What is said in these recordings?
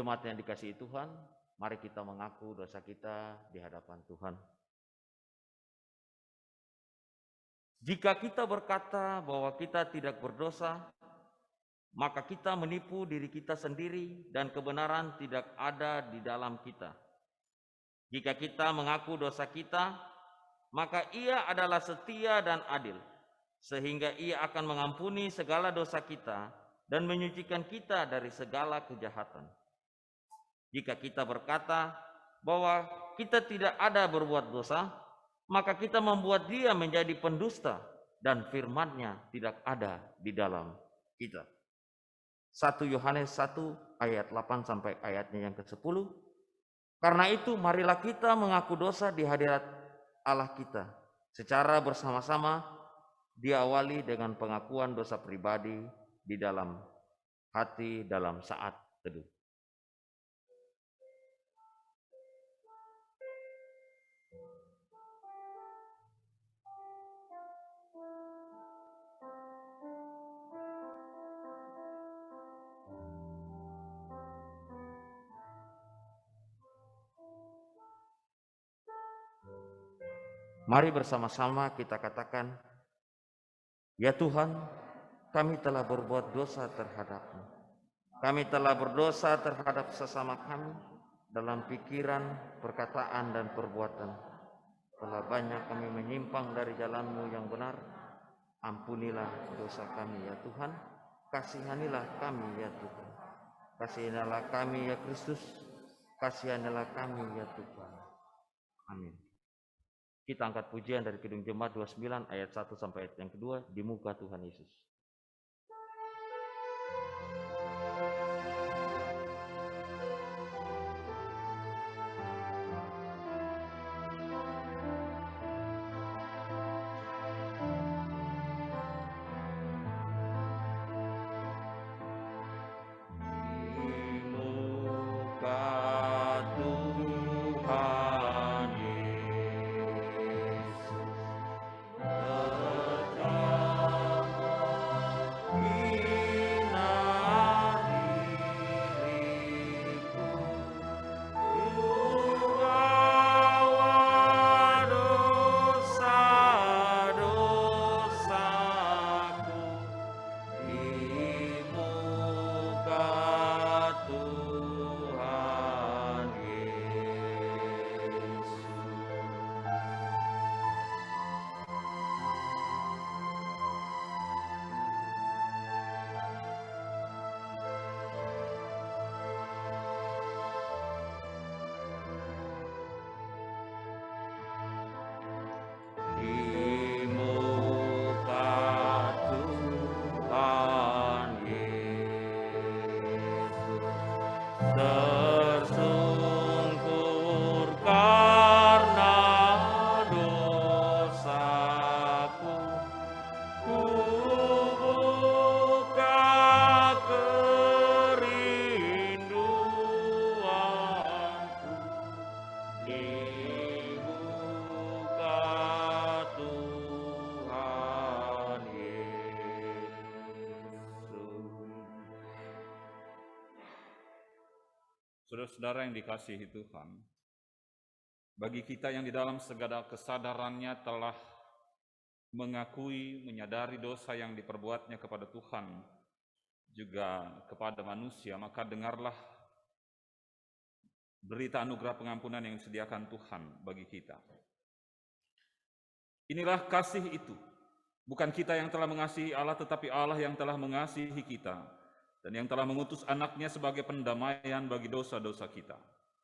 Jemaat yang dikasihi Tuhan, mari kita mengaku dosa kita di hadapan Tuhan. Jika kita berkata bahwa kita tidak berdosa, maka kita menipu diri kita sendiri dan kebenaran tidak ada di dalam kita. Jika kita mengaku dosa kita, maka Ia adalah setia dan adil, sehingga Ia akan mengampuni segala dosa kita dan menyucikan kita dari segala kejahatan. Jika kita berkata bahwa kita tidak ada berbuat dosa, maka kita membuat Dia menjadi pendusta dan firman-Nya tidak ada di dalam kita. 1 Yohanes 1 ayat 8 sampai ayatnya yang ke-10. Karena itu marilah kita mengaku dosa di hadirat Allah kita secara bersama-sama, diawali dengan pengakuan dosa pribadi di dalam hati dalam saat teduh. Mari bersama-sama kita katakan, ya Tuhan, kami telah berbuat dosa terhadap-Mu. Kami telah berdosa terhadap sesama kami dalam pikiran, perkataan, dan perbuatan. Telah banyak kami menyimpang dari jalan-Mu yang benar. Ampunilah dosa kami ya Tuhan. Kasihanilah kami ya Tuhan. Kasihanilah kami ya Kristus. Kasihanilah kami ya Tuhan. Amin. Kita angkat pujian dari Kidung Jemaat 29 ayat 1 sampai ayat yang kedua, di muka Tuhan Yesus. Saudara-saudara yang dikasihi Tuhan, bagi kita yang di dalam segala kesadarannya telah mengakui, menyadari dosa yang diperbuatnya kepada Tuhan, juga kepada manusia, maka dengarlah berita anugerah pengampunan yang disediakan Tuhan bagi kita. Inilah kasih itu, bukan kita yang telah mengasihi Allah, tetapi Allah yang telah mengasihi kita, dan yang telah mengutus anaknya sebagai pendamaian bagi dosa-dosa kita.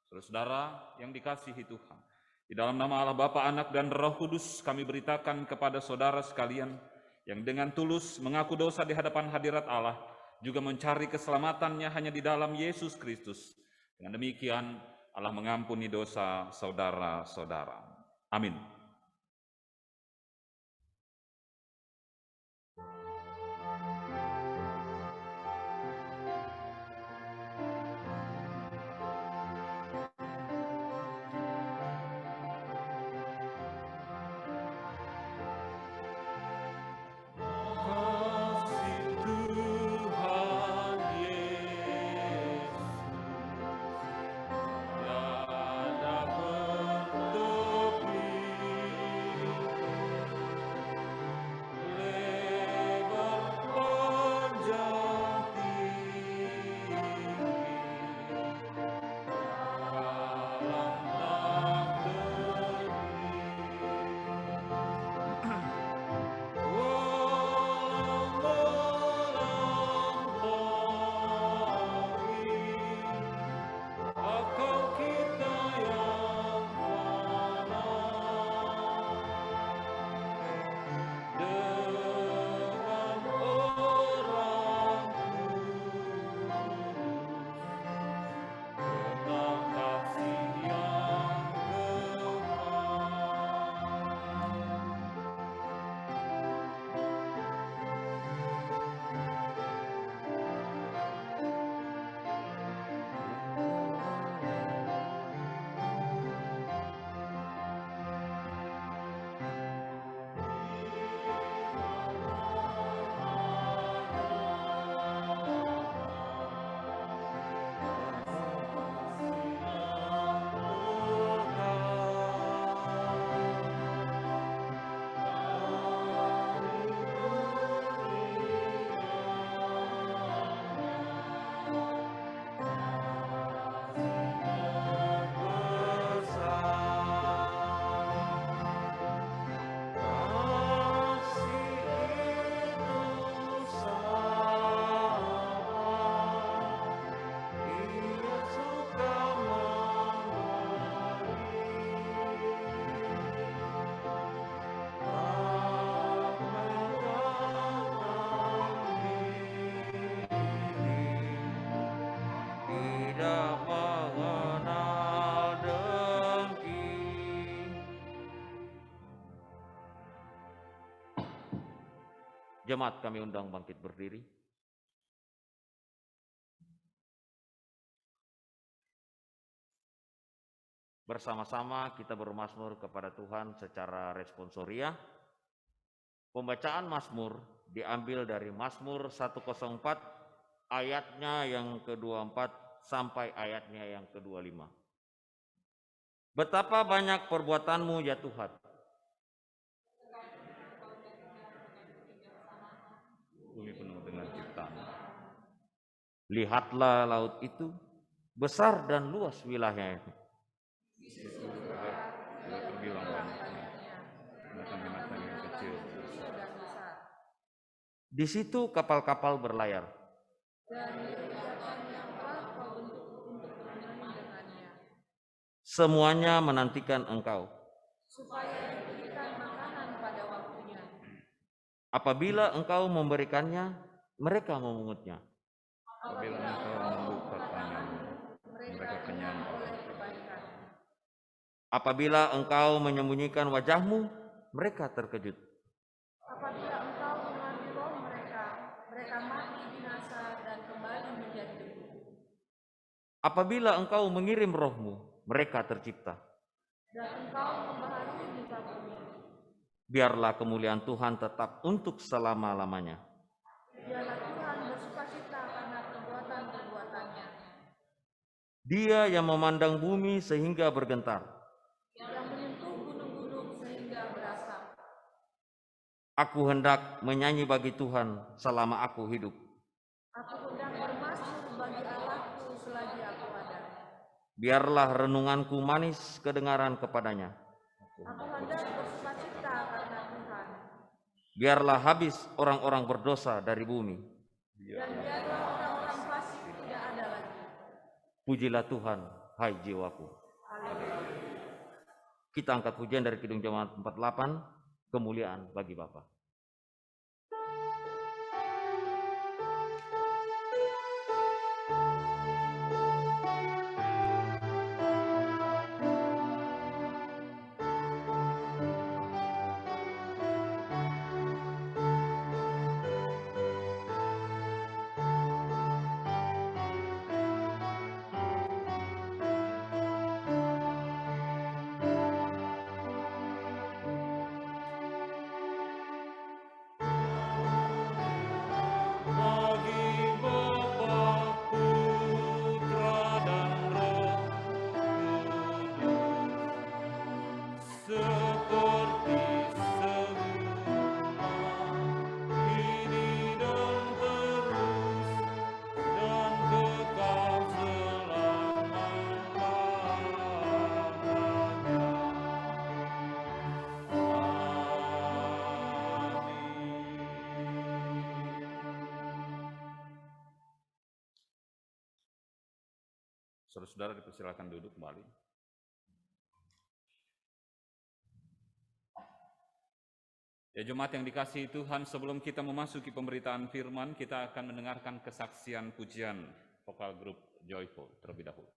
Saudara-saudara yang dikasihi Tuhan, di dalam nama Allah Bapa, Anak, dan Roh Kudus, kami beritakan kepada saudara sekalian yang dengan tulus mengaku dosa di hadapan hadirat Allah, juga mencari keselamatannya hanya di dalam Yesus Kristus. Dengan demikian, Allah mengampuni dosa saudara-saudara. Amin. Jemaat kami undang bangkit berdiri. Bersama-sama kita bermazmur kepada Tuhan secara responsoria. Pembacaan Mazmur diambil dari Mazmur 104 ayatnya yang ke-24 sampai ayatnya yang ke-25. Betapa banyak perbuatanmu ya Tuhan. Bumi penuh dengan ciptaan. Lihatlah laut itu, besar dan luas wilayahnya. Di situ kapal-kapal berlayar. Semuanya menantikan Engkau. Supaya diberikan makanan pada waktunya. Apabila Engkau memberikannya, mereka memungutnya. Apabila Engkau membuka tanganmu, mereka kenyang oleh kebaikan. Apabila Engkau menyembunyikan wajahmu, mereka terkejut. Apabila Engkau mengambil roh mereka, mereka mati binasa dan kembali menjadi debu. Apabila Engkau mengirim rohmu, mereka tercipta. Dan Engkau membaharui muka bumi. Biarlah kemuliaan Tuhan tetap untuk selama-lamanya. Biarlah Tuhan bersukacita karena perbuatan-perbuatannya. Dia yang memandang bumi sehingga bergetar. Yang menyentuh gunung-gunung sehingga berasap. Aku hendak menyanyi bagi Tuhan selama aku hidup. Aku hendak bermazmur bagi Allahku selagi aku ada. Biarlah renunganku manis kedengaran kepadanya. Aku hendak bersukacita karena Tuhan. Biarlah habis orang-orang berdosa dari bumi. Dan biarlah orang-orang fasik tidak ada lagi. Pujilah Tuhan, hai jiwaku. Haleluya. Kita angkat pujian dari Kidung Jemaat 48, kemuliaan bagi Bapa. Saudara-saudara dipersilakan duduk kembali. Ya jemaat yang dikasihi Tuhan, sebelum kita memasuki pemberitaan firman, kita akan mendengarkan kesaksian pujian vokal grup Joyful terlebih dahulu.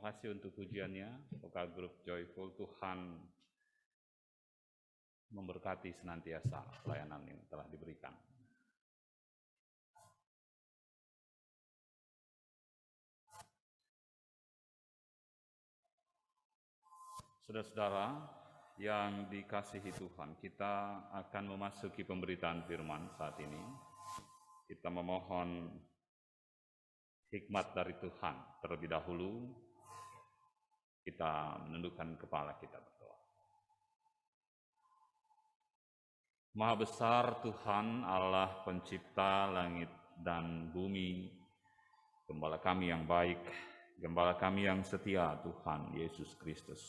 kasih untuk pujiannya, Vocal Group Joyful. Tuhan memberkati senantiasa pelayanan yang telah diberikan. Saudara-saudara yang dikasihi Tuhan, kita akan memasuki pemberitaan firman saat ini. Kita memohon hikmat dari Tuhan. Terlebih dahulu, kita menundukkan kepala kita berdoa. Maha besar Tuhan Allah pencipta langit dan bumi, Gembala kami yang baik, Gembala kami yang setia, Tuhan Yesus Kristus.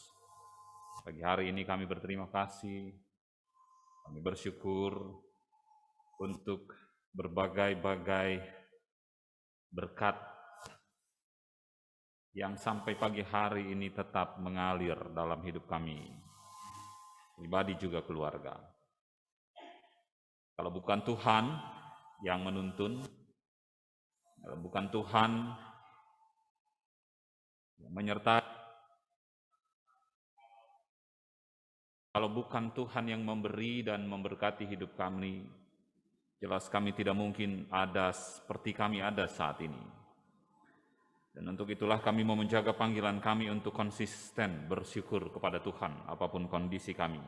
Pagi hari ini kami berterima kasih, kami bersyukur untuk berbagai-bagai berkat yang sampai pagi hari ini tetap mengalir dalam hidup kami, pribadi juga keluarga. Kalau bukan Tuhan yang menuntun, kalau bukan Tuhan yang menyertai, kalau bukan Tuhan yang memberi dan memberkati hidup kami, jelas kami tidak mungkin ada seperti kami ada saat ini. Dan untuk itulah kami mau menjaga panggilan kami untuk konsisten bersyukur kepada Tuhan apapun kondisi kami.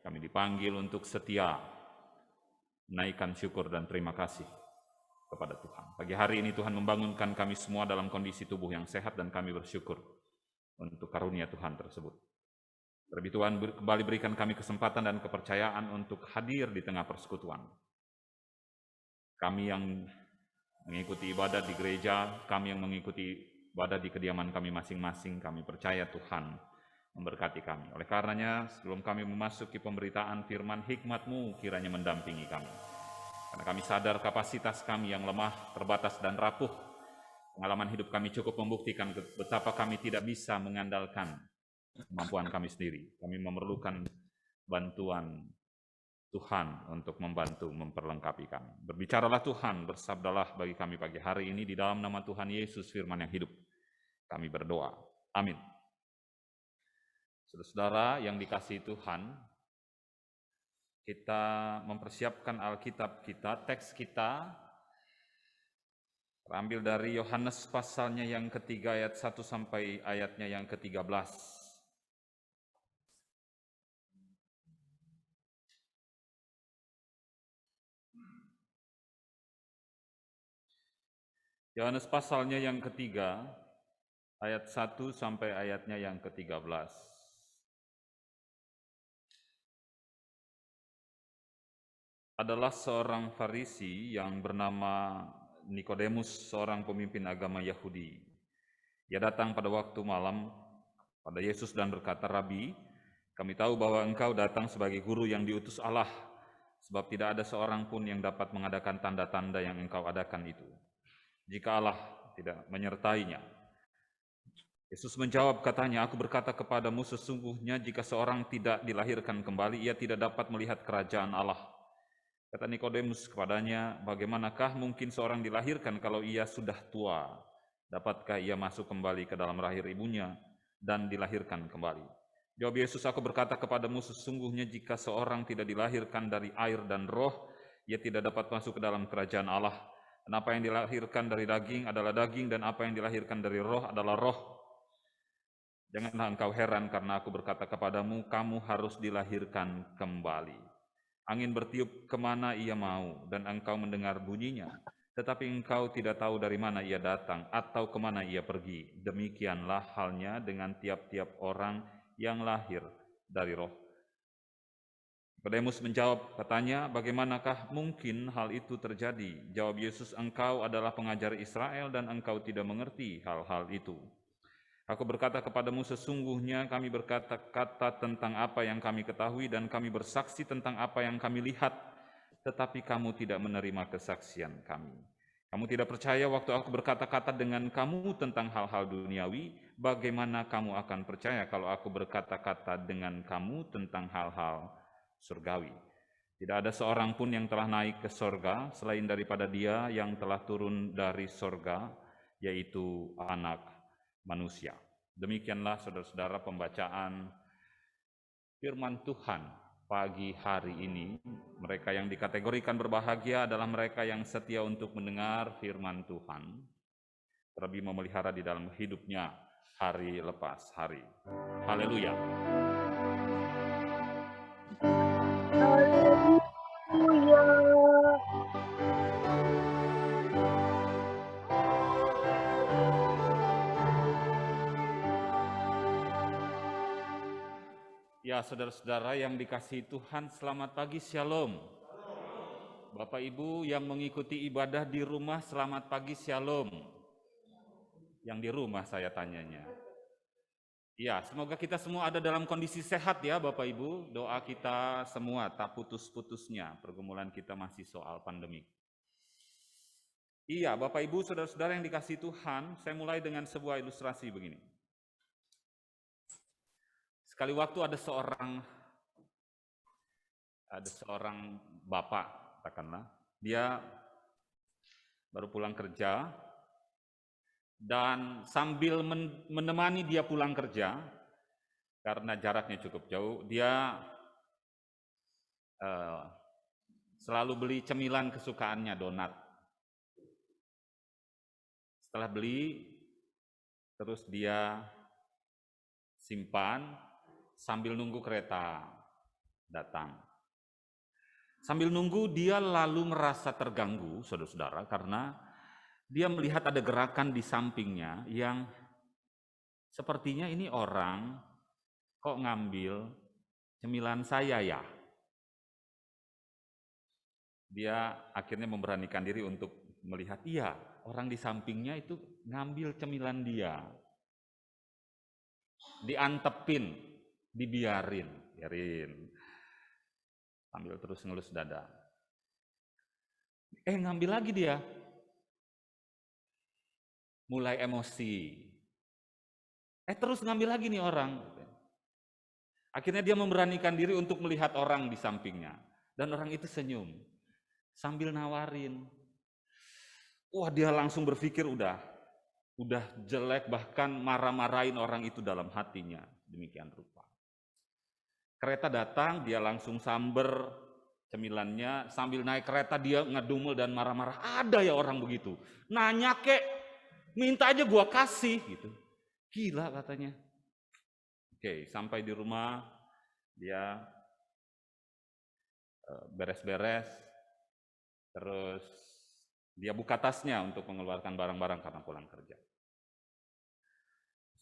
Kami dipanggil untuk setia, menaikkan syukur dan terima kasih kepada Tuhan. Pagi hari ini Tuhan membangunkan kami semua dalam kondisi tubuh yang sehat dan kami bersyukur untuk karunia Tuhan tersebut. Terlebih Tuhan kembali berikan kami kesempatan dan kepercayaan untuk hadir di tengah persekutuan. Kami yang mengikuti ibadat di gereja, kami yang mengikuti ibadat di kediaman kami masing-masing, kami percaya Tuhan memberkati kami. Oleh karenanya, sebelum kami memasuki pemberitaan firman, hikmat-Mu kiranya mendampingi kami. Karena kami sadar kapasitas kami yang lemah, terbatas, dan rapuh. Pengalaman hidup kami cukup membuktikan betapa kami tidak bisa mengandalkan kemampuan kami sendiri. Kami memerlukan bantuan Tuhan untuk membantu memperlengkapi kami. Berbicaralah Tuhan, bersabdalah bagi kami pagi hari ini di dalam nama Tuhan Yesus firman yang hidup. Kami berdoa. Amin. Saudara-saudara yang dikasihi Tuhan, kita mempersiapkan Alkitab kita, teks kita terambil dari Yohanes pasalnya yang ketiga ayat 1 sampai ayatnya yang ke-13. Yohanes pasalnya yang ketiga, ayat 1 sampai ayatnya yang ke-13. Adalah seorang Farisi yang bernama Nikodemus, seorang pemimpin agama Yahudi. Ia datang pada waktu malam pada Yesus dan berkata, "Rabi, kami tahu bahwa engkau datang sebagai guru yang diutus Allah, sebab tidak ada seorang pun yang dapat mengadakan tanda-tanda yang engkau adakan itu, jika Allah tidak menyertainya." Yesus menjawab katanya, "Aku berkata kepadamu, sesungguhnya jika seorang tidak dilahirkan kembali, ia tidak dapat melihat kerajaan Allah." Kata Nikodemus kepadanya, "Bagaimanakah mungkin seorang dilahirkan kalau ia sudah tua? Dapatkah ia masuk kembali ke dalam rahim ibunya dan dilahirkan kembali?" Jawab Yesus, "Aku berkata kepadamu, sesungguhnya jika seorang tidak dilahirkan dari air dan roh, ia tidak dapat masuk ke dalam kerajaan Allah. Dan apa yang dilahirkan dari daging adalah daging, dan apa yang dilahirkan dari roh adalah roh. Janganlah engkau heran karena aku berkata kepadamu, kamu harus dilahirkan kembali. Angin bertiup kemana ia mau, dan engkau mendengar bunyinya, tetapi engkau tidak tahu dari mana ia datang atau kemana ia pergi. Demikianlah halnya dengan tiap-tiap orang yang lahir dari roh." Nikodemus menjawab katanya, "Bagaimanakah mungkin hal itu terjadi?" Jawab Yesus, "Engkau adalah pengajar Israel dan engkau tidak mengerti hal-hal itu. Aku berkata kepadamu, sesungguhnya kami berkata-kata tentang apa yang kami ketahui dan kami bersaksi tentang apa yang kami lihat, tetapi kamu tidak menerima kesaksian kami. Kamu tidak percaya waktu aku berkata-kata dengan kamu tentang hal-hal duniawi. Bagaimana kamu akan percaya kalau aku berkata-kata dengan kamu tentang hal-hal surgawi? Tidak ada seorang pun yang telah naik ke sorga selain daripada Dia yang telah turun dari sorga, yaitu Anak manusia. Demikianlah saudara-saudara pembacaan firman Tuhan pagi hari ini. Mereka yang dikategorikan berbahagia adalah mereka yang setia untuk mendengar firman Tuhan, terlebih memelihara di dalam hidupnya hari lepas hari. Haleluya. Ya, saudara-saudara yang dikasihi Tuhan, selamat pagi, shalom. Bapak Ibu yang mengikuti ibadah di rumah, selamat pagi, shalom. Yang di rumah saya tanyanya. Ya, semoga kita semua ada dalam kondisi sehat ya Bapak Ibu. Doa kita semua tak putus-putusnya, pergumulan kita masih soal pandemik. Iya, Bapak Ibu, saudara-saudara yang dikasihi Tuhan, saya mulai dengan sebuah ilustrasi begini. Sekali waktu ada seorang bapak, katakanlah, dia baru pulang kerja, dan sambil menemani dia pulang kerja, karena jaraknya cukup jauh, dia selalu beli cemilan kesukaannya, donat. Setelah beli, terus dia simpan, sambil nunggu kereta datang. Sambil nunggu dia lalu merasa terganggu, saudara-saudara, karena dia melihat ada gerakan di sampingnya yang sepertinya ini orang kok ngambil cemilan saya ya. Dia akhirnya memberanikan diri untuk melihat, iya, orang di sampingnya itu ngambil cemilan dia. Diantepin. Dibiarin, sambil terus ngelus dada. Ngambil lagi dia, mulai emosi. Terus ngambil lagi nih orang. Akhirnya dia memberanikan diri untuk melihat orang di sampingnya, dan orang itu senyum sambil nawarin. Wah, dia langsung berpikir udah jelek, bahkan marah-marahin orang itu dalam hatinya, demikian rupa. Kereta datang, dia langsung samber cemilannya, sambil naik kereta dia ngedumel dan marah-marah. Ada ya orang begitu, nanya kek, minta aja gua kasih gitu. Gila katanya. Oke, sampai di rumah dia beres-beres, terus dia buka tasnya untuk mengeluarkan barang-barang karena pulang kerja.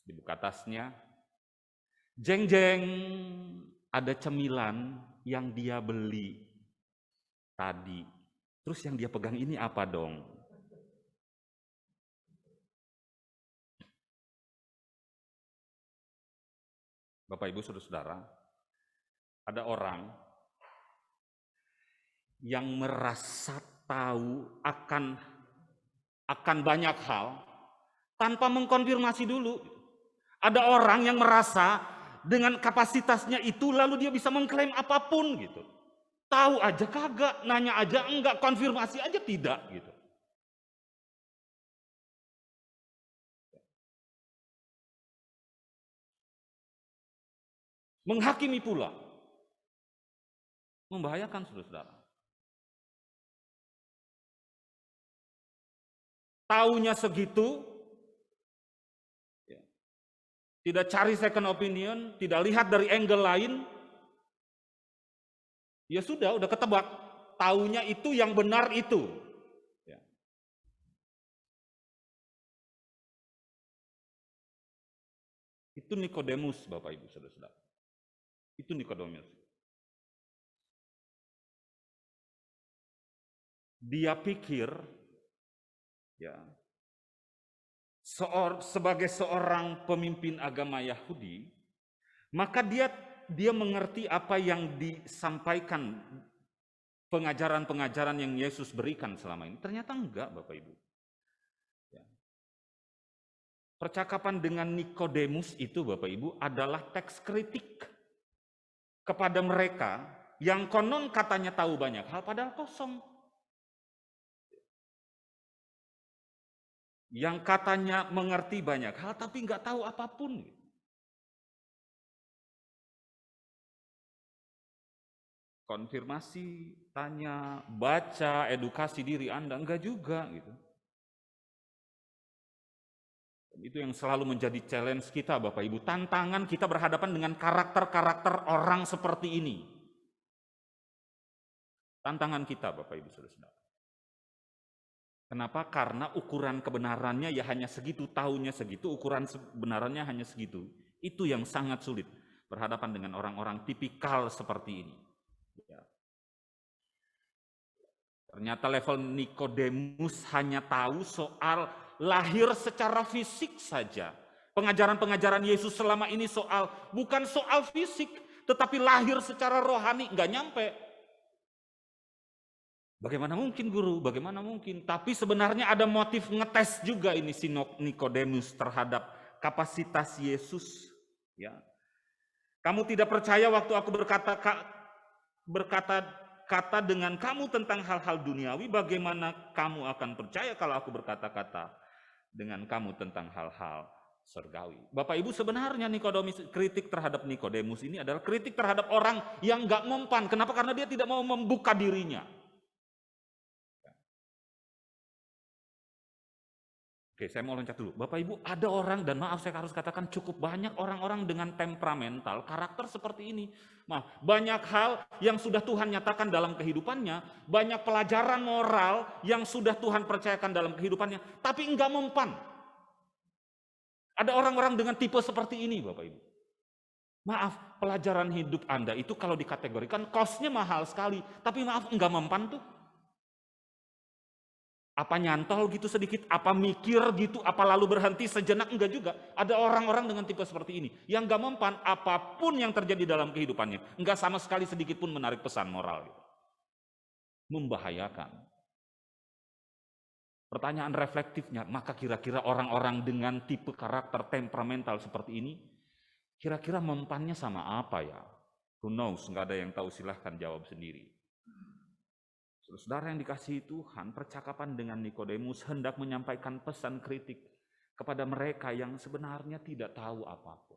Dibuka tasnya, jeng-jeng, ada cemilan yang dia beli tadi. Terus yang dia pegang ini apa dong? Bapak Ibu saudara-saudara, ada orang yang merasa tahu akan banyak hal tanpa mengkonfirmasi dulu. Ada orang yang merasa dengan kapasitasnya itu lalu dia bisa mengklaim apapun gitu. Tahu aja kagak, nanya aja enggak, konfirmasi aja tidak gitu. Menghakimi pula. Membahayakan saudara-saudara. Taunya segitu, tidak cari second opinion, tidak lihat dari angle lain, ya sudah ketebak. Taunya itu yang benar itu. Ya. Itu Nikodemus, Bapak Ibu saudara-saudara. Itu Nikodemus. Dia pikir, ya, sebagai seorang pemimpin agama Yahudi, maka dia mengerti apa yang disampaikan, pengajaran-pengajaran yang Yesus berikan selama ini. Ternyata enggak, Bapak Ibu. Ya. Percakapan dengan Nikodemus itu, Bapak Ibu, adalah teks kritik kepada mereka yang konon katanya tahu banyak hal, padahal kosong. yang katanya mengerti banyak hal tapi nggak tahu apapun. Konfirmasi, tanya, baca, edukasi diri Anda, enggak juga gitu. Itu yang selalu menjadi challenge kita Bapak Ibu. Tantangan kita berhadapan dengan karakter-karakter orang seperti ini. Tantangan kita Bapak Ibu Saudara-saudara. Kenapa? Karena ukuran kebenarannya ya hanya segitu, tahunnya segitu, ukuran kebenarannya hanya segitu. Itu yang sangat sulit berhadapan dengan orang-orang tipikal seperti ini. Ya. Ternyata level Nikodemus hanya tahu soal lahir secara fisik saja. Pengajaran-pengajaran Yesus selama ini bukan soal fisik, tetapi lahir secara rohani, nggak nyampe. Bagaimana mungkin guru? Bagaimana mungkin? Tapi sebenarnya ada motif ngetes juga ini si Nikodemus terhadap kapasitas Yesus. Ya. Kamu tidak percaya waktu aku berkata dengan kamu tentang hal-hal duniawi, bagaimana kamu akan percaya kalau aku berkata-kata dengan kamu tentang hal-hal surgawi? Bapak Ibu, sebenarnya kritik terhadap Nikodemus ini adalah kritik terhadap orang yang nggak mempan. Kenapa? Karena dia tidak mau membuka dirinya. Oke, saya mau loncat dulu. Bapak Ibu, ada orang, dan maaf saya harus katakan cukup banyak orang-orang dengan temperamental, karakter seperti ini. Maaf, banyak hal yang sudah Tuhan nyatakan dalam kehidupannya, banyak pelajaran moral yang sudah Tuhan percayakan dalam kehidupannya, tapi enggak mempan. Ada orang-orang dengan tipe seperti ini, Bapak Ibu. Maaf, pelajaran hidup Anda itu kalau dikategorikan cost-nya mahal sekali, tapi maaf, enggak mempan tuh. Apa nyantol gitu sedikit, apa mikir gitu, apa lalu berhenti sejenak, enggak juga. Ada orang-orang dengan tipe seperti ini, yang enggak mempan apapun yang terjadi dalam kehidupannya, enggak sama sekali sedikit pun menarik pesan moral. Gitu. Membahayakan. Pertanyaan reflektifnya, maka kira-kira orang-orang dengan tipe karakter temperamental seperti ini, kira-kira mempannya sama apa ya? Who knows, enggak ada yang tahu, silahkan jawab sendiri. Saudara yang dikasihi Tuhan, percakapan dengan Nikodemus hendak menyampaikan pesan kritik kepada mereka yang sebenarnya tidak tahu apapun.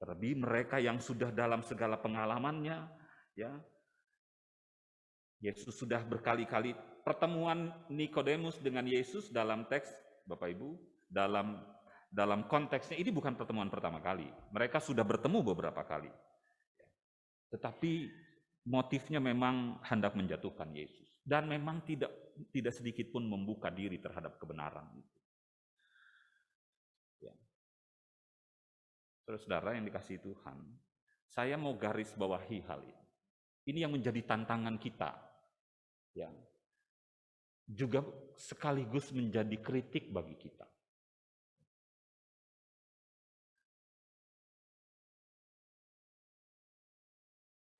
Terlebih mereka yang sudah dalam segala pengalamannya, ya. Yesus sudah berkali-kali pertemuan Nikodemus dengan Yesus dalam teks, Bapak Ibu, dalam konteksnya ini bukan pertemuan pertama kali. Mereka sudah bertemu beberapa kali. Tetapi motifnya memang hendak menjatuhkan Yesus. Dan memang tidak sedikit pun membuka diri terhadap kebenaran. Ya. Saudara yang dikasihi Tuhan, saya mau garis bawahi hal ini. Ini yang menjadi tantangan kita. Ya. Juga sekaligus menjadi kritik bagi kita.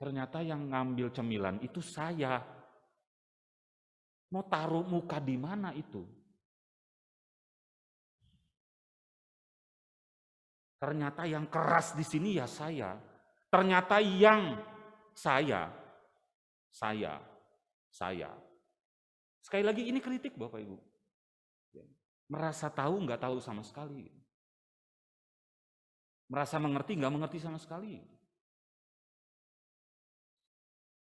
Ternyata yang ngambil cemilan itu saya. Mau taruh muka di mana itu? Ternyata yang keras di sini ya saya. Ternyata yang saya. Sekali lagi ini kritik Bapak Ibu. Merasa tahu nggak tahu sama sekali. Merasa mengerti nggak mengerti sama sekali.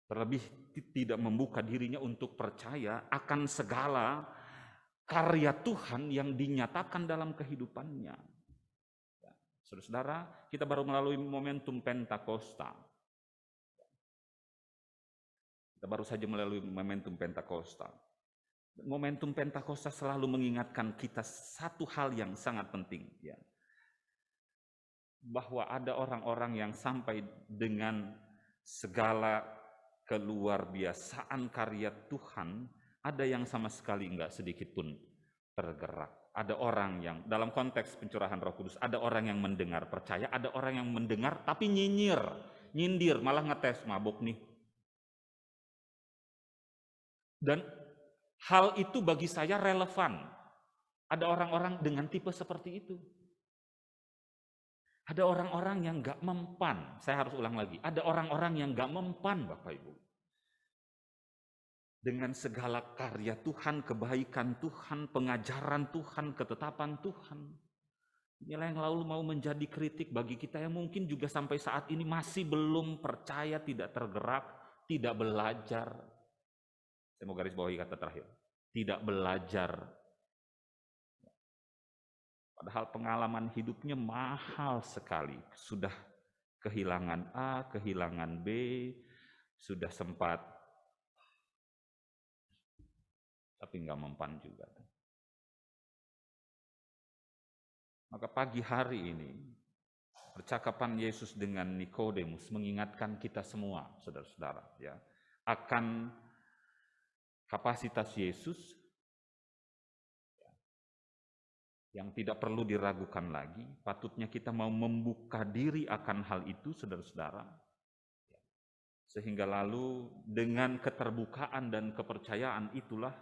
Terlebih tidak membuka dirinya untuk percaya akan segala karya Tuhan yang dinyatakan dalam kehidupannya. Saudara, kita baru melalui momentum Pentakosta. Kita baru saja melalui momentum Pentakosta. Momentum Pentakosta selalu mengingatkan kita satu hal yang sangat penting, ya. Bahwa ada orang-orang yang sampai dengan segala keluar biasaan karya Tuhan, ada yang sama sekali enggak sedikit pun tergerak. Ada orang yang dalam konteks pencurahan Roh Kudus, ada orang yang mendengar percaya, ada orang yang mendengar tapi nyindir, malah ngetes, mabuk nih. Dan hal itu bagi saya relevan. Ada orang-orang dengan tipe seperti itu. Ada orang-orang yang nggak mempan. Saya harus ulang lagi. Ada orang-orang yang nggak mempan, Bapak Ibu. dengan segala karya Tuhan, kebaikan Tuhan, pengajaran Tuhan, ketetapan Tuhan. Inilah yang lalu mau menjadi kritik bagi kita yang mungkin juga sampai saat ini masih belum percaya, tidak tergerak, tidak belajar. Saya mau garis bawahi kata terakhir, tidak belajar. Padahal pengalaman hidupnya mahal sekali. Sudah kehilangan A, kehilangan B, sudah sempat, tapi nggak mempan juga. Maka pagi hari ini, percakapan Yesus dengan Nikodemus mengingatkan kita semua, saudara-saudara, ya, akan kapasitas Yesus yang tidak perlu diragukan lagi. Patutnya kita mau membuka diri akan hal itu, saudara-saudara, sehingga lalu dengan keterbukaan dan kepercayaan itulah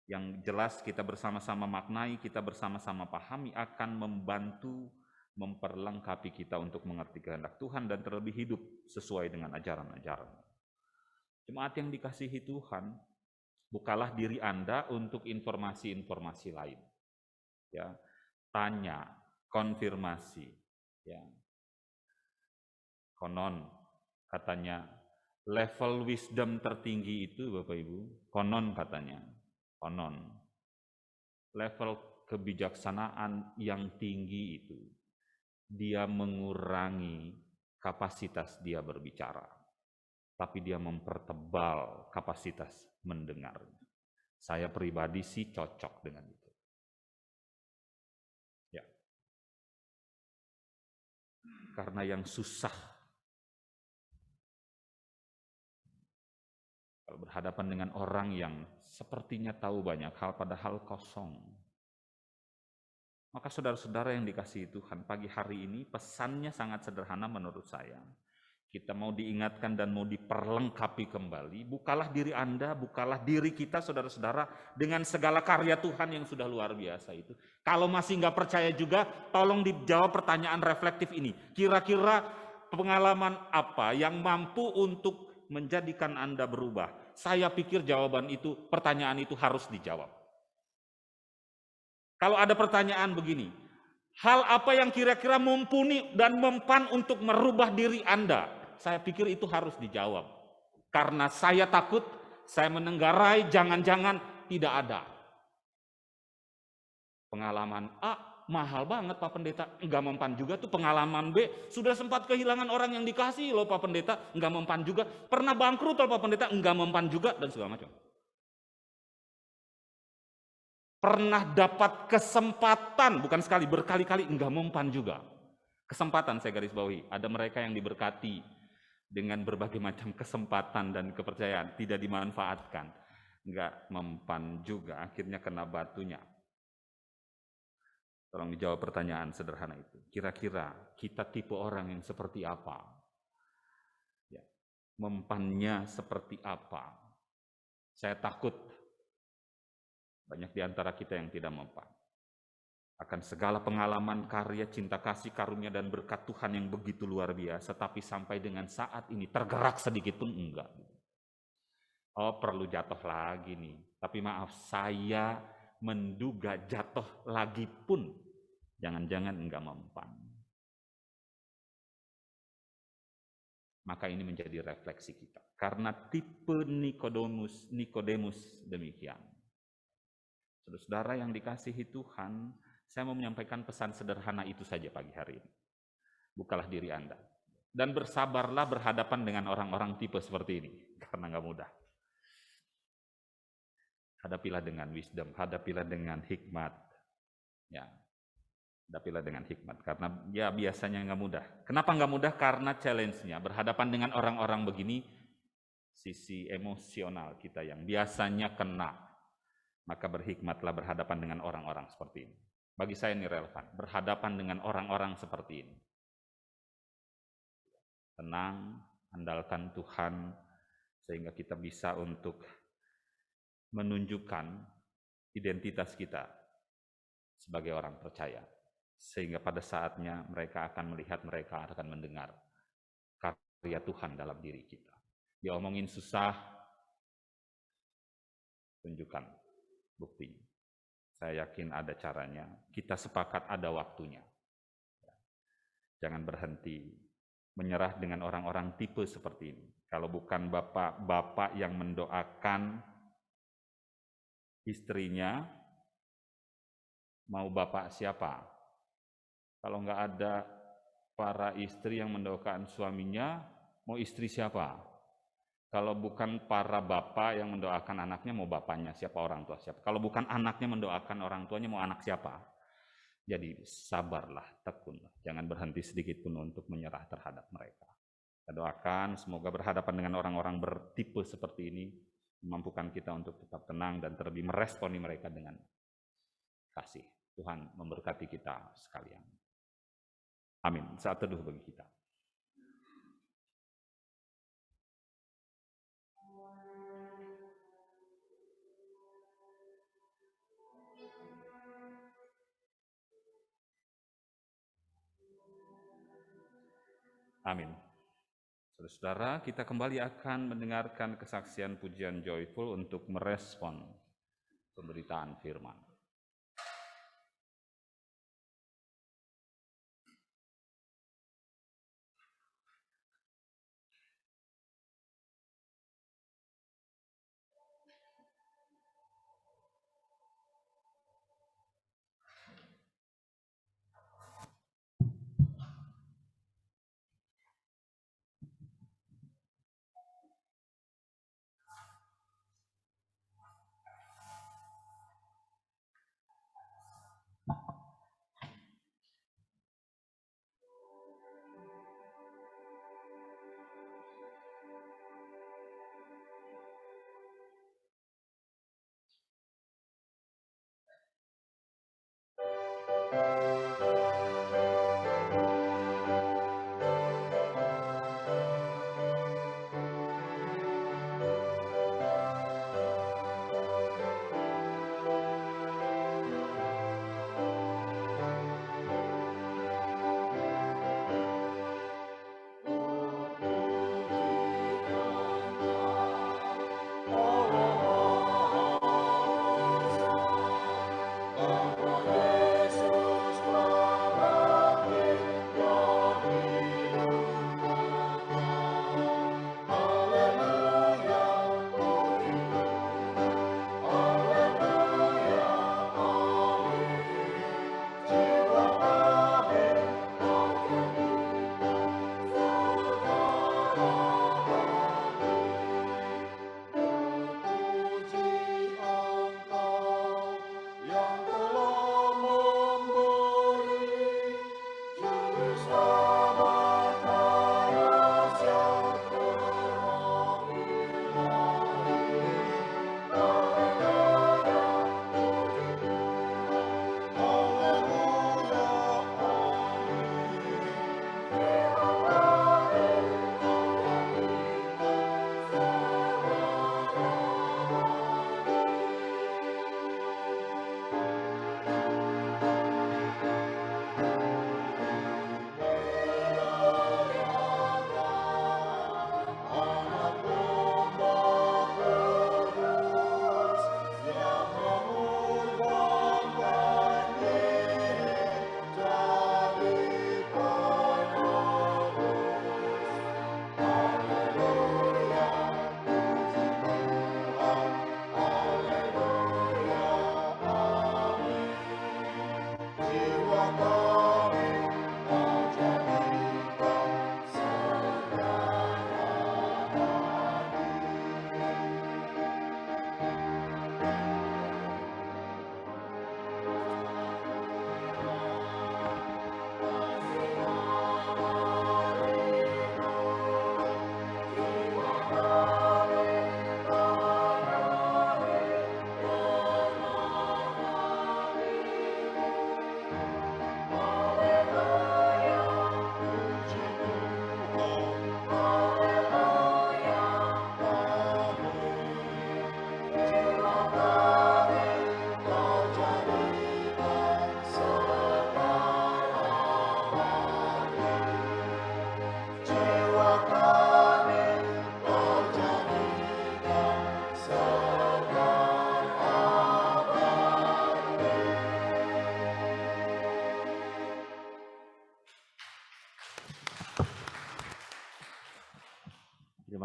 yang jelas kita bersama-sama maknai, kita bersama-sama pahami, akan membantu memperlengkapi kita untuk mengerti kehendak Tuhan dan terlebih hidup sesuai dengan ajaran-ajaran. Jemaat yang dikasihi Tuhan, bukalah diri Anda untuk informasi-informasi lain. Ya, tanya, konfirmasi. Ya. Konon katanya level wisdom tertinggi itu, Bapak Ibu, konon katanya, konon level kebijaksanaan yang tinggi itu dia mengurangi kapasitas dia berbicara, tapi dia mempertebal kapasitas mendengarnya. Saya pribadi sih cocok dengan itu. Ya. Karena yang susah kalau berhadapan dengan orang yang sepertinya tahu banyak hal padahal kosong. Maka saudara-saudara yang dikasihi Tuhan, pagi hari ini pesannya sangat sederhana menurut saya. Kita mau diingatkan dan mau diperlengkapi kembali, bukalah diri Anda, bukalah diri kita saudara-saudara dengan segala karya Tuhan yang sudah luar biasa itu. Kalau masih nggak percaya juga, tolong dijawab pertanyaan reflektif ini. Kira-kira pengalaman apa yang mampu untuk menjadikan Anda berubah? Saya pikir jawaban itu, pertanyaan itu harus dijawab. Kalau ada pertanyaan begini, hal apa yang kira-kira mumpuni dan mempan untuk merubah diri Anda? Saya pikir itu harus dijawab. Karena saya takut, saya menenggarai, jangan-jangan tidak ada. Pengalaman A, mahal banget Pak Pendeta, enggak mempan juga tuh. Pengalaman B, sudah sempat kehilangan orang yang dikasih loh Pak Pendeta, enggak mempan juga. Pernah bangkrut loh Pak Pendeta, enggak mempan juga, dan segala macam. Pernah dapat kesempatan, bukan sekali, berkali-kali, enggak mempan juga. Kesempatan saya garis bawahi, ada mereka yang diberkati dengan berbagai macam kesempatan dan kepercayaan, tidak dimanfaatkan, enggak mempan juga, akhirnya kena batunya. Tolong dijawab pertanyaan sederhana itu. Kira-kira kita tipe orang yang seperti apa? Ya. Mempannya seperti apa? Saya takut banyak di antara kita yang tidak mempan. Akan segala pengalaman, karya, cinta kasih, karunia, dan berkat Tuhan yang begitu luar biasa, tapi sampai dengan saat ini tergerak sedikit pun enggak. Oh, perlu jatuh lagi nih. Tapi maaf, saya menduga jatuh lagi pun jangan-jangan enggak mempan. Maka ini menjadi refleksi kita. Karena tipe Nikodemus demikian. Saudara-saudara yang dikasihi Tuhan, saya mau menyampaikan pesan sederhana itu saja pagi hari ini. Bukalah diri Anda. Dan bersabarlah berhadapan dengan orang-orang tipe seperti ini. Karena nggak mudah. Hadapilah dengan wisdom, hadapilah dengan hikmat. Ya, hadapilah dengan hikmat. Karena ya biasanya nggak mudah. Kenapa nggak mudah? Karena challenge-nya berhadapan dengan orang-orang begini, sisi emosional kita yang biasanya kena. Maka berhikmatlah berhadapan dengan orang-orang seperti ini. Bagi saya ini relevan, berhadapan dengan orang-orang seperti ini. Tenang, andalkan Tuhan, sehingga kita bisa untuk menunjukkan identitas kita sebagai orang percaya. Sehingga pada saatnya mereka akan melihat, mereka akan mendengar karya Tuhan dalam diri kita. Dia omongin susah, Tunjukkan buktinya. Saya yakin ada caranya. Kita sepakat ada waktunya. Jangan berhenti menyerah dengan orang-orang tipe seperti ini. Kalau bukan bapak-bapak yang mendoakan istrinya, mau bapak siapa? Kalau nggak ada para istri yang mendoakan suaminya, mau istri siapa? Kalau bukan para bapak yang mendoakan anaknya, mau bapaknya siapa, orang tua siapa? Kalau bukan anaknya mendoakan orang tuanya, mau anak siapa? Jadi sabarlah, tekunlah. Jangan berhenti sedikit pun untuk menyerah terhadap mereka. Kita doakan semoga berhadapan dengan orang-orang bertipe seperti ini, memampukan kita untuk tetap tenang dan terlebih meresponi mereka dengan kasih. Tuhan memberkati kita sekalian. Amin. Saat teduh bagi kita. Amin. Saudara-saudara, kita kembali akan mendengarkan kesaksian pujian joyful untuk merespon pemberitaan firman. Yesus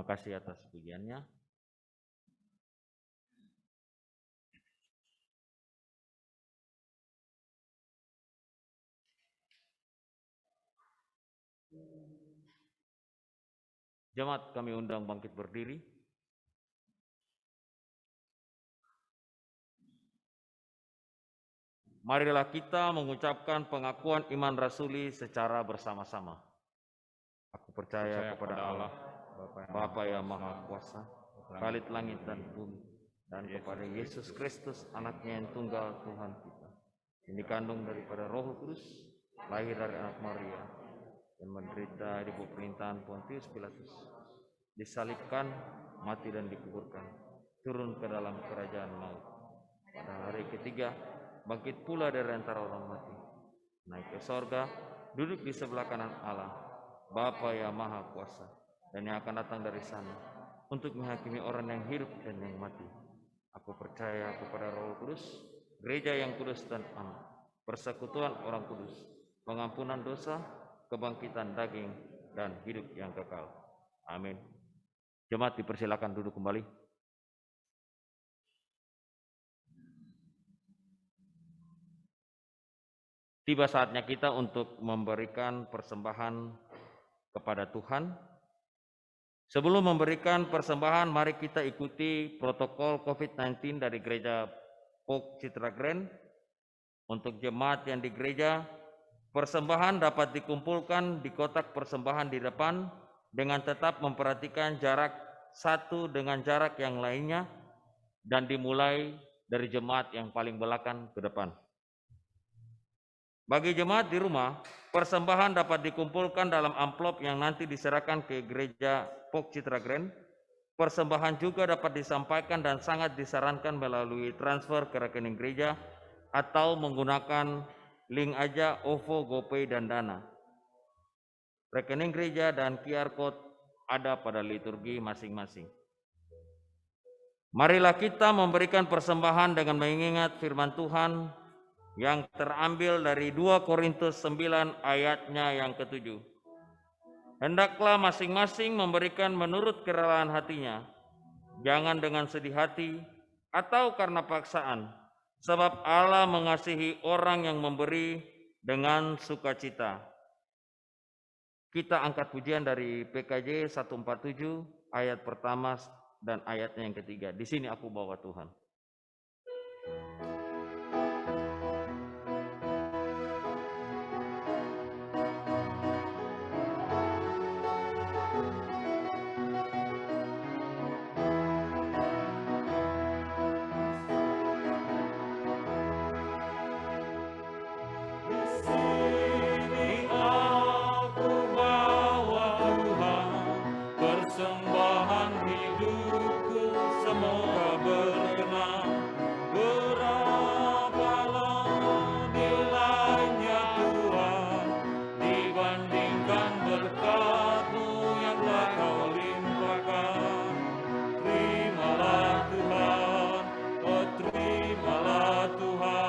kasih atas pujiannya. Jemaat kami undang bangkit berdiri. Marilah kita mengucapkan pengakuan iman rasuli secara bersama-sama. Aku percaya kepada Allah, Bapa yang Maha Kuasa, Khalid langit dan bumi, dan kepada Yesus Kristus, anaknya yang tunggal Tuhan kita, yang dikandung daripada Roh Kudus, lahir dari anak Maria, dan menderita di bawah pemerintahan Pontius Pilatus, disalibkan, mati dan dikuburkan, turun ke dalam kerajaan maut. Pada hari ketiga, bangkit pula dari antara orang mati, naik ke sorga, duduk di sebelah kanan Allah, Bapa yang Maha Kuasa, dan yang akan datang dari sana untuk menghakimi orang yang hidup dan yang mati. Aku percaya kepada Roh Kudus, gereja yang kudus dan aman, persekutuan orang kudus, pengampunan dosa, kebangkitan daging, dan hidup yang kekal. Amin. Jemaat dipersilakan duduk kembali. Tiba saatnya kita untuk memberikan persembahan kepada Tuhan. Sebelum memberikan persembahan, mari kita ikuti protokol COVID-19 dari Gereja Pok Citra Grand. Untuk jemaat yang di gereja, persembahan dapat dikumpulkan di kotak persembahan di depan dengan tetap memperhatikan jarak satu dengan jarak yang lainnya dan dimulai dari jemaat yang paling belakang ke depan. Bagi jemaat di rumah, persembahan dapat dikumpulkan dalam amplop yang nanti diserahkan ke Gereja Pok Citra Grand. Persembahan juga dapat disampaikan dan sangat disarankan melalui transfer ke rekening gereja atau menggunakan link aja OVO, GoPay, dan Dana. Rekening gereja dan QR Code ada pada liturgi masing-masing. Marilah kita memberikan persembahan dengan mengingat firman Tuhan yang terambil dari 2 Korintus 9 ayatnya yang ke-7. Hendaklah masing-masing memberikan menurut kerelaan hatinya, jangan dengan sedih hati atau karena paksaan, sebab Allah mengasihi orang yang memberi dengan sukacita. Kita angkat pujian dari PKJ 147 ayat pertama dan ayatnya yang ketiga. Di sini aku bawa Tuhan. Persembahan hidupku semoga berkenan. Berapalah nilainya Tuhan dibandingkan berkat-Mu yang telah Kau limpahkan. Terimalah Tuhan, oh terimalah Tuhan.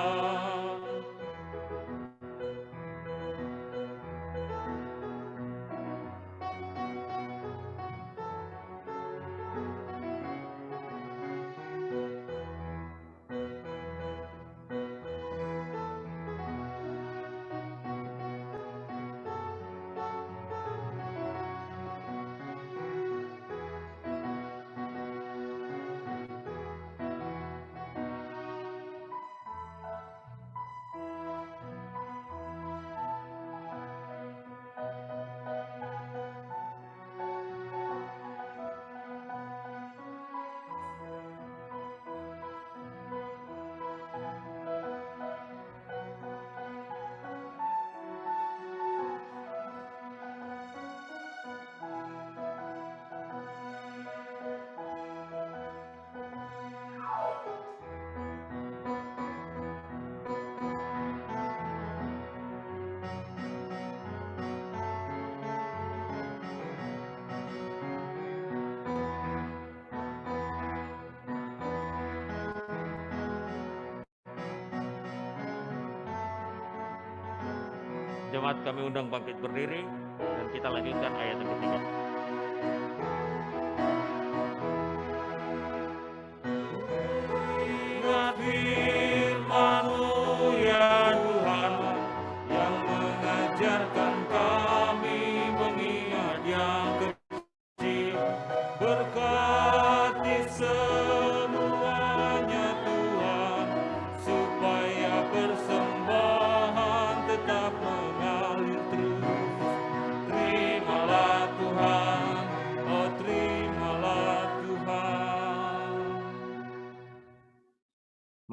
Jemaat kami undang bangkit berdiri dan kita lanjutkan ayat yang ketiga.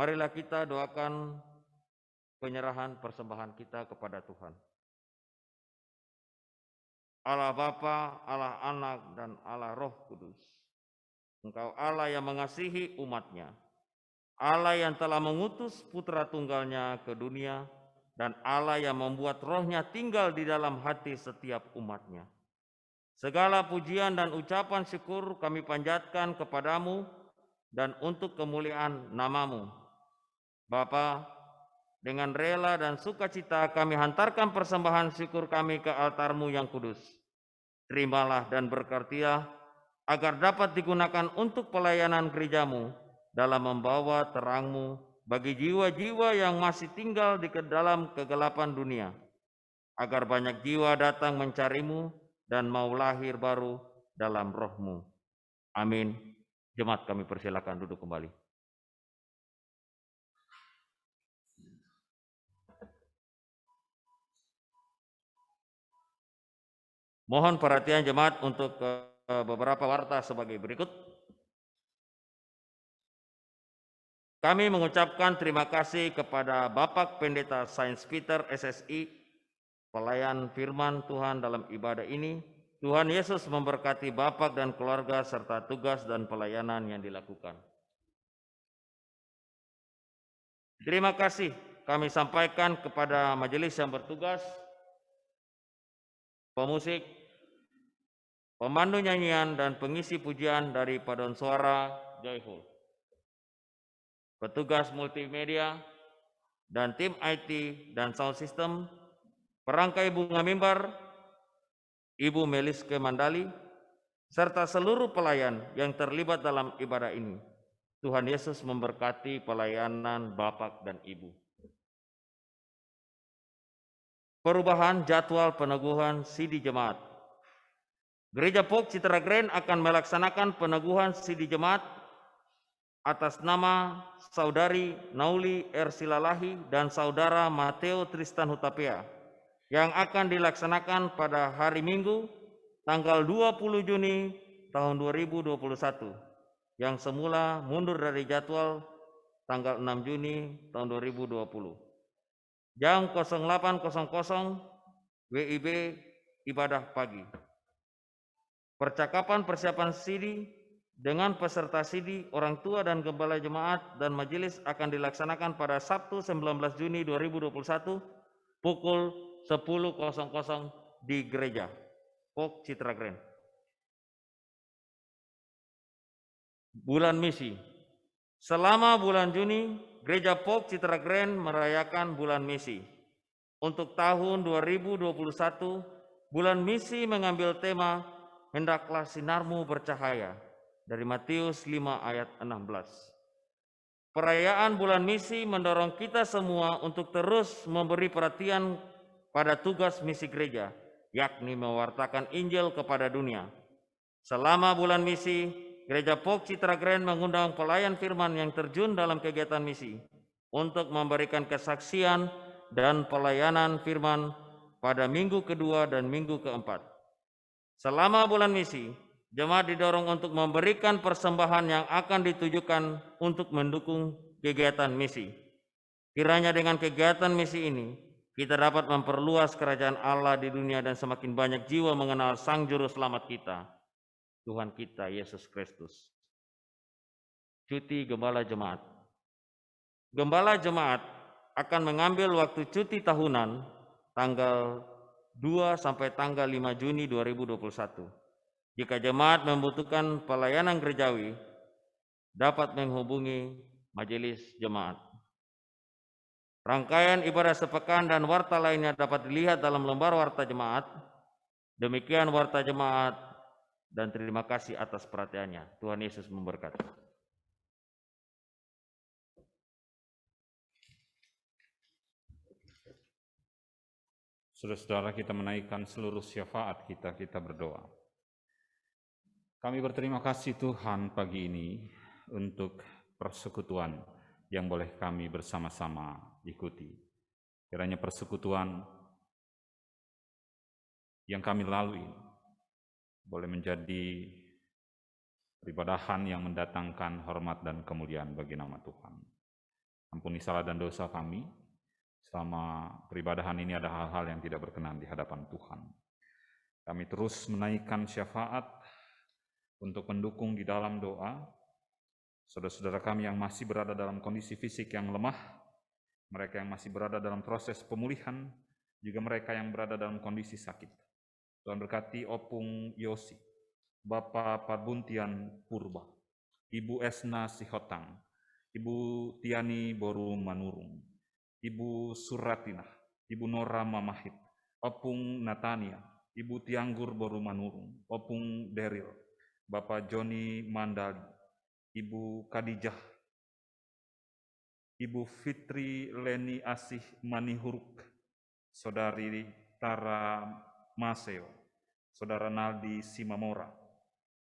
marilah kita doakan penyerahan persembahan kita kepada Tuhan. Allah Bapa, Allah Anak, dan Allah Roh Kudus. Engkau Allah yang mengasihi umat-Nya, Allah yang telah mengutus putra tunggalnya ke dunia, dan Allah yang membuat rohnya tinggal di dalam hati setiap umat-Nya. Segala pujian dan ucapan syukur kami panjatkan kepadamu dan untuk kemuliaan nama-Mu. Bapa, dengan rela dan sukacita kami hantarkan persembahan syukur kami ke altar-Mu yang kudus. Terimalah dan berkatilah agar dapat digunakan untuk pelayanan gereja-Mu dalam membawa terang-Mu bagi jiwa-jiwa yang masih tinggal di dalam kegelapan dunia, agar banyak jiwa datang mencari-Mu dan mau lahir baru dalam roh-Mu. Amin. Jemaat kami persilakan duduk kembali. Mohon perhatian jemaat untuk beberapa warta sebagai berikut. Kami mengucapkan terima kasih kepada Bapak Pendeta Sains Peter SSI, pelayan firman Tuhan dalam ibadah ini. Tuhan Yesus memberkati Bapak dan keluarga serta tugas dan pelayanan yang dilakukan. Terima kasih kami sampaikan kepada majelis yang bertugas, pemusik, pemandu nyanyian, dan pengisi pujian dari paduan suara Joyful, petugas multimedia, dan tim IT dan sound system, perangkai bunga mimbar, Ibu Meliske Mandali, serta seluruh pelayan yang terlibat dalam ibadah ini. Tuhan Yesus memberkati pelayanan Bapak dan Ibu. Perubahan jadwal peneguhan CD Jemaat. Gereja Pok Citra Grand akan melaksanakan peneguhan CD Jemaat atas nama Saudari Nauli Ersilalahi dan Saudara Mateo Tristan Hutapea yang akan dilaksanakan pada hari Minggu tanggal 20 Juni tahun 2021 yang semula mundur dari jadwal tanggal 6 Juni tahun 2020. Jam 08.00 WIB ibadah pagi. Percakapan persiapan CD dengan peserta CD, orang tua dan gembala jemaat dan majelis akan dilaksanakan pada Sabtu 19 Juni 2021 pukul 10.00 di Gereja Pok Citra Grand. Bulan misi. Selama bulan Juni, Gereja Pok Citra Grand merayakan bulan misi. Untuk tahun 2021, bulan misi mengambil tema Hendaklah sinarmu bercahaya dari Matius 5 ayat 16. Perayaan bulan misi mendorong kita semua untuk terus memberi perhatian pada tugas misi gereja, yakni mewartakan Injil kepada dunia. Selama bulan misi, Gereja Pok Citra Grand mengundang pelayan firman yang terjun dalam kegiatan misi untuk memberikan kesaksian dan pelayanan firman pada minggu kedua dan minggu keempat. Selama bulan misi, jemaat didorong untuk memberikan persembahan yang akan ditujukan untuk mendukung kegiatan misi. Kiranya dengan kegiatan misi ini, kita dapat memperluas kerajaan Allah di dunia dan semakin banyak jiwa mengenal Sang Juru Selamat kita, Tuhan kita Yesus Kristus. Cuti Gembala Jemaat. Gembala Jemaat akan mengambil waktu cuti tahunan tanggal 2 sampai tanggal 5 Juni 2021. Jika jemaat membutuhkan pelayanan gerejawi, dapat menghubungi majelis jemaat. Rangkaian ibadah sepekan dan warta lainnya dapat dilihat dalam lembar warta jemaat. Demikian warta jemaat. Dan terima kasih atas perhatiannya. Tuhan Yesus memberkati. Saudara-saudara, kita menaikkan seluruh syafaat kita berdoa. Kami berterima kasih Tuhan pagi ini untuk persekutuan yang boleh kami bersama-sama ikuti. Kiranya persekutuan yang kami lalui boleh menjadi peribadahan yang mendatangkan hormat dan kemuliaan bagi nama Tuhan. Ampuni salah dan dosa kami. Selama peribadahan ini ada hal-hal yang tidak berkenan di hadapan Tuhan. Kami terus menaikkan syafaat untuk mendukung di dalam doa saudara-saudara kami yang masih berada dalam kondisi fisik yang lemah, mereka yang masih berada dalam proses pemulihan, juga mereka yang berada dalam kondisi sakit. Tuhan berkati Opung Yosi, Bapak Parbuntian Purba, Ibu Esna Sihotang, Ibu Tiani Boru Manurung, Ibu Suratina, Ibu Nora Mamahit, Opung Natania, Ibu Tianggur Boru Manurung, Opung Deril, Bapak Joni Mandali, Ibu Kadijah, Ibu Fitri Leni Asih Manihuruk, Saudari Tara Maseo, Saudara Naldi Simamora,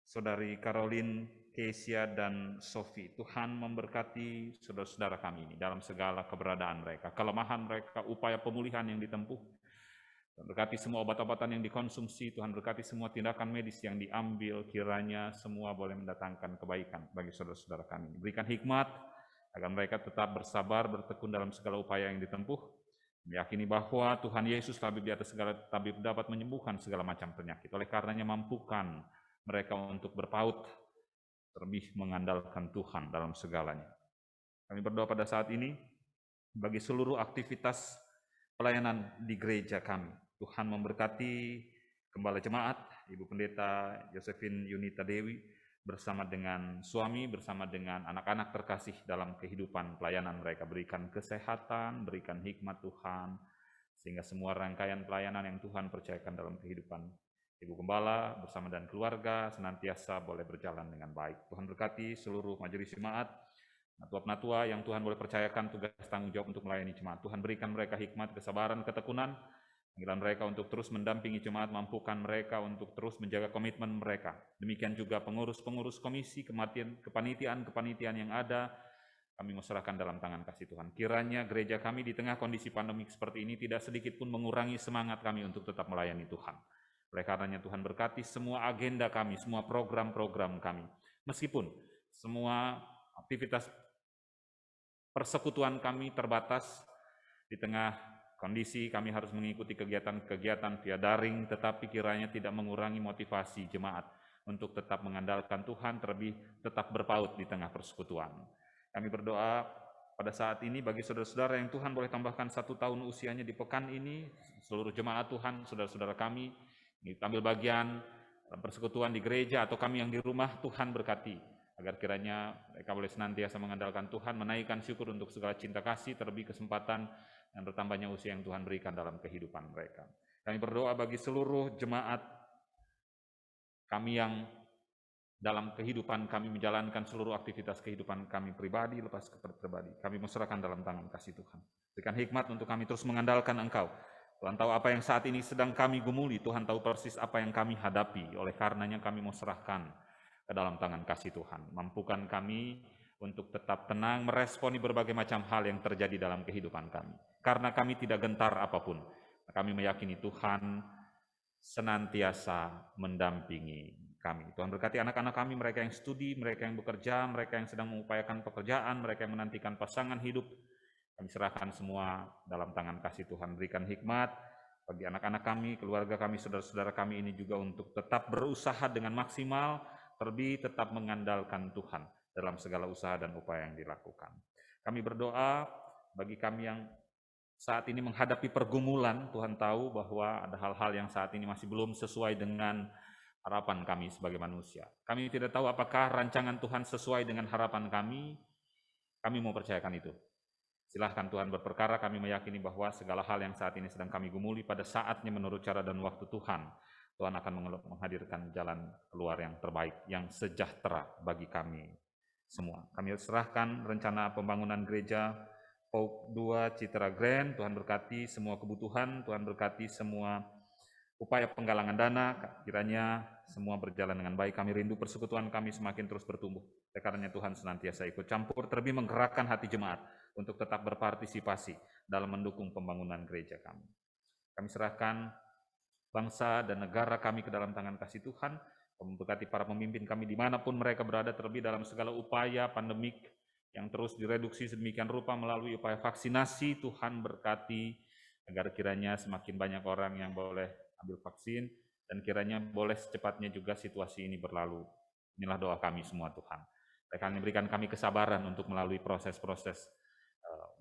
Saudari Caroline, Kesia, dan Sofi. Tuhan memberkati saudara-saudara kami ini dalam segala keberadaan mereka, kelemahan mereka, upaya pemulihan yang ditempuh. Tuhan berkati semua obat-obatan yang dikonsumsi, Tuhan berkati semua tindakan medis yang diambil, kiranya semua boleh mendatangkan kebaikan bagi saudara-saudara kami. Berikan hikmat agar mereka tetap bersabar, bertekun dalam segala upaya yang ditempuh, meyakini bahwa Tuhan Yesus tabib di atas segala tabib dapat menyembuhkan segala macam penyakit. Oleh karenanya mampukan mereka untuk berpaut, terlebih mengandalkan Tuhan dalam segalanya. Kami berdoa pada saat ini bagi seluruh aktivitas pelayanan di gereja kami. Tuhan memberkati Gembala Jemaat, Ibu Pendeta Josephine Yunita Dewi, bersama dengan suami, bersama dengan anak-anak terkasih dalam kehidupan pelayanan mereka. Berikan kesehatan, berikan hikmat Tuhan, sehingga semua rangkaian pelayanan yang Tuhan percayakan dalam kehidupan Ibu Gembala bersama dan keluarga senantiasa boleh berjalan dengan baik. Tuhan berkati seluruh majelis jemaat, natua-natua yang Tuhan boleh percayakan tugas tanggung jawab untuk melayani jemaat. Tuhan berikan mereka hikmat, kesabaran, ketekunan, panggilan mereka untuk terus mendampingi jemaat, mampukan mereka untuk terus menjaga komitmen mereka. Demikian juga pengurus-pengurus komisi, kepanitiaan yang ada, kami serahkan dalam tangan kasih Tuhan. Kiranya gereja kami di tengah kondisi pandemik seperti ini tidak sedikit pun mengurangi semangat kami untuk tetap melayani Tuhan. Oleh karenanya Tuhan berkati semua agenda kami, semua program-program kami. Meskipun semua aktivitas persekutuan kami terbatas di tengah kondisi kami harus mengikuti kegiatan-kegiatan via daring, tetapi kiranya tidak mengurangi motivasi jemaat untuk tetap mengandalkan Tuhan, terlebih tetap berpaut di tengah persekutuan. Kami berdoa pada saat ini bagi saudara-saudara yang Tuhan boleh tambahkan 1 tahun usianya di pekan ini, seluruh jemaat Tuhan, saudara-saudara kami, ambil bagian dalam persekutuan di gereja atau kami yang di rumah, Tuhan berkati, agar kiranya mereka boleh senantiasa mengandalkan Tuhan, menaikkan syukur untuk segala cinta kasih, terlebih kesempatan dan bertambahnya usia yang Tuhan berikan dalam kehidupan mereka. Kami berdoa bagi seluruh jemaat kami yang dalam kehidupan kami menjalankan seluruh aktivitas kehidupan kami pribadi, lepas ke pribadi. Kami menserahkan dalam tangan kasih Tuhan. Berikan hikmat untuk kami terus mengandalkan Engkau. Tuhan tahu apa yang saat ini sedang kami gumuli, Tuhan tahu persis apa yang kami hadapi. Oleh karenanya kami mau serahkan ke dalam tangan kasih Tuhan. Mampukan kami untuk tetap tenang meresponi berbagai macam hal yang terjadi dalam kehidupan kami. Karena kami tidak gentar apapun, kami meyakini Tuhan senantiasa mendampingi kami. Tuhan berkati anak-anak kami, mereka yang studi, mereka yang bekerja, mereka yang sedang mengupayakan pekerjaan, mereka yang menantikan pasangan hidup. Kami serahkan semua dalam tangan kasih Tuhan. Berikan hikmat bagi anak-anak kami, keluarga kami, saudara-saudara kami ini juga untuk tetap berusaha dengan maksimal, terlebih tetap mengandalkan Tuhan dalam segala usaha dan upaya yang dilakukan. Kami berdoa bagi kami yang saat ini menghadapi pergumulan. Tuhan tahu bahwa ada hal-hal yang saat ini masih belum sesuai dengan harapan kami sebagai manusia. Kami tidak tahu apakah rancangan Tuhan sesuai dengan harapan kami. Kami mau percayakan itu. Silahkan Tuhan berperkara, kami meyakini bahwa segala hal yang saat ini sedang kami gumuli pada saatnya menurut cara dan waktu Tuhan, Tuhan akan menghadirkan jalan keluar yang terbaik, yang sejahtera bagi kami semua. Kami serahkan rencana pembangunan gereja PAUK 2 Citra Grand. Tuhan berkati semua kebutuhan, Tuhan berkati semua upaya penggalangan dana, kiranya semua berjalan dengan baik. Kami rindu persekutuan kami semakin terus bertumbuh. Karena Tuhan senantiasa ikut campur, terlebih menggerakkan hati jemaat untuk tetap berpartisipasi dalam mendukung pembangunan gereja kami. Kami serahkan bangsa dan negara kami ke dalam tangan kasih Tuhan. Memberkati para pemimpin kami dimanapun mereka berada, terlebih dalam segala upaya pandemik yang terus direduksi sedemikian rupa melalui upaya vaksinasi. Tuhan berkati agar kiranya semakin banyak orang yang boleh ambil vaksin, dan kiranya boleh secepatnya juga situasi ini berlalu. Inilah doa kami semua Tuhan. Tuhan berikan kami kesabaran untuk melalui proses-proses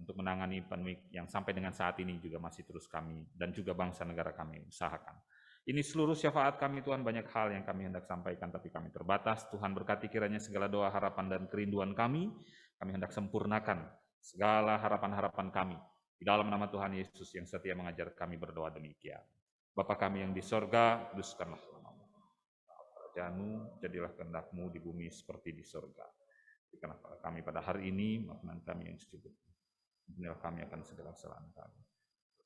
untuk menangani pandemi yang sampai dengan saat ini juga masih terus kami dan juga bangsa negara kami usahakan. Ini seluruh syafaat kami Tuhan, banyak hal yang kami hendak sampaikan tapi kami terbatas. Tuhan berkati kiranya segala doa, harapan, dan kerinduan kami hendak sempurnakan segala harapan-harapan kami. Di dalam nama Tuhan Yesus yang setia mengajar kami berdoa demikian. Bapa kami yang di sorga, kuduskanlah namamu. Kerajaanmu, jadilah kehendak-Mu di bumi seperti di sorga. Berikanlah kami pada hari ini makanan kami yang secukupnya. Ampunilah kami akan segala kesalahan kami.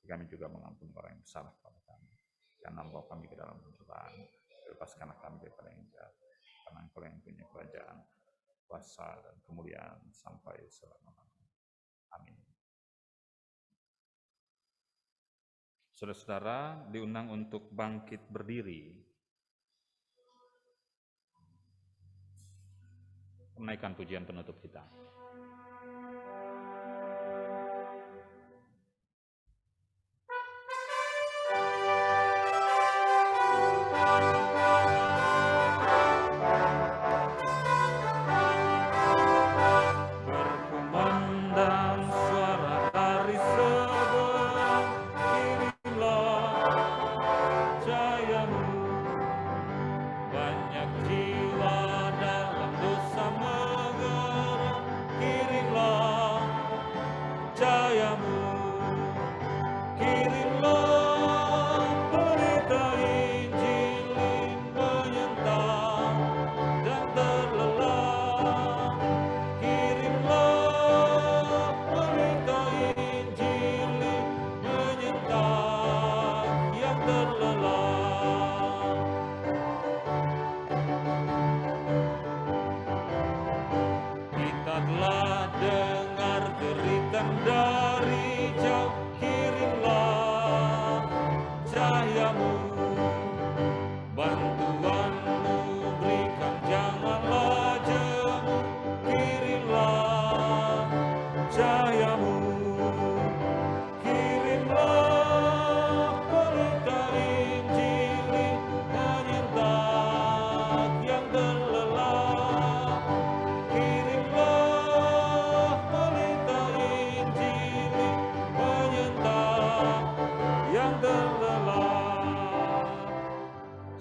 Kami juga mengampuni orang yang bersalah kepada kami. Jangan bawa kami ke dalam pencobaan. Lepaskanlah kami daripada yang jahat. Karena Engkau yang punya kerajaan, kuasa, dan kemuliaan sampai selama-lamanya. Amin. Saudara-saudara diundang untuk bangkit berdiri. Menaikkan pujian penutup kita.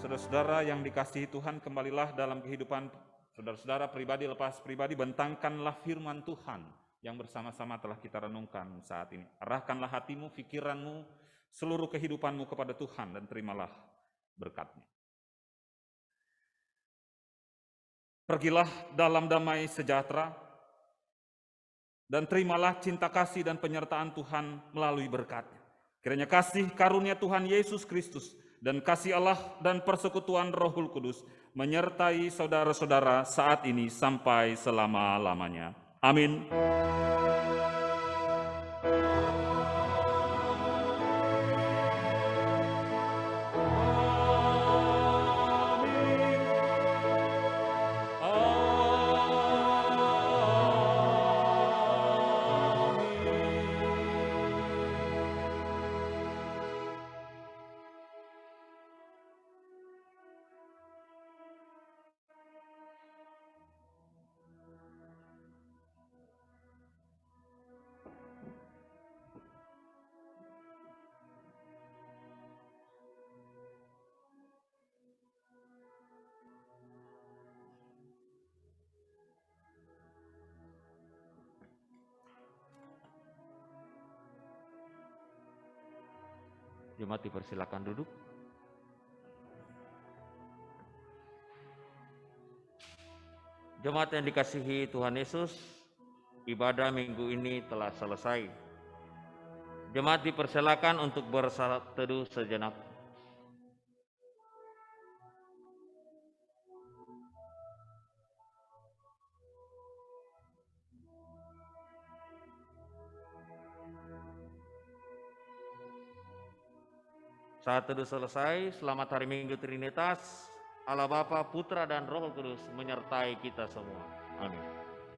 Saudara-saudara yang dikasihi Tuhan, kembalilah dalam kehidupan saudara-saudara pribadi lepas pribadi, bentangkanlah firman Tuhan yang bersama-sama telah kita renungkan saat ini. Arahkanlah hatimu, pikiranmu, seluruh kehidupanmu kepada Tuhan dan terimalah berkat-Nya. Pergilah dalam damai sejahtera dan terimalah cinta kasih dan penyertaan Tuhan melalui berkat-Nya. Kiranya kasih karunia Tuhan Yesus Kristus dan kasih Allah dan persekutuan Rohul Kudus menyertai saudara-saudara saat ini sampai selama-lamanya. Amin. Jemaat dipersilakan duduk. Jemaat yang dikasihi Tuhan Yesus, ibadah minggu ini telah selesai. Jemaat dipersilakan untuk bersalat teduh sejenak. Saat teduh selesai, selamat hari Minggu Trinitas. Allah Bapa, Putra, dan Roh Kudus menyertai kita semua. Amin.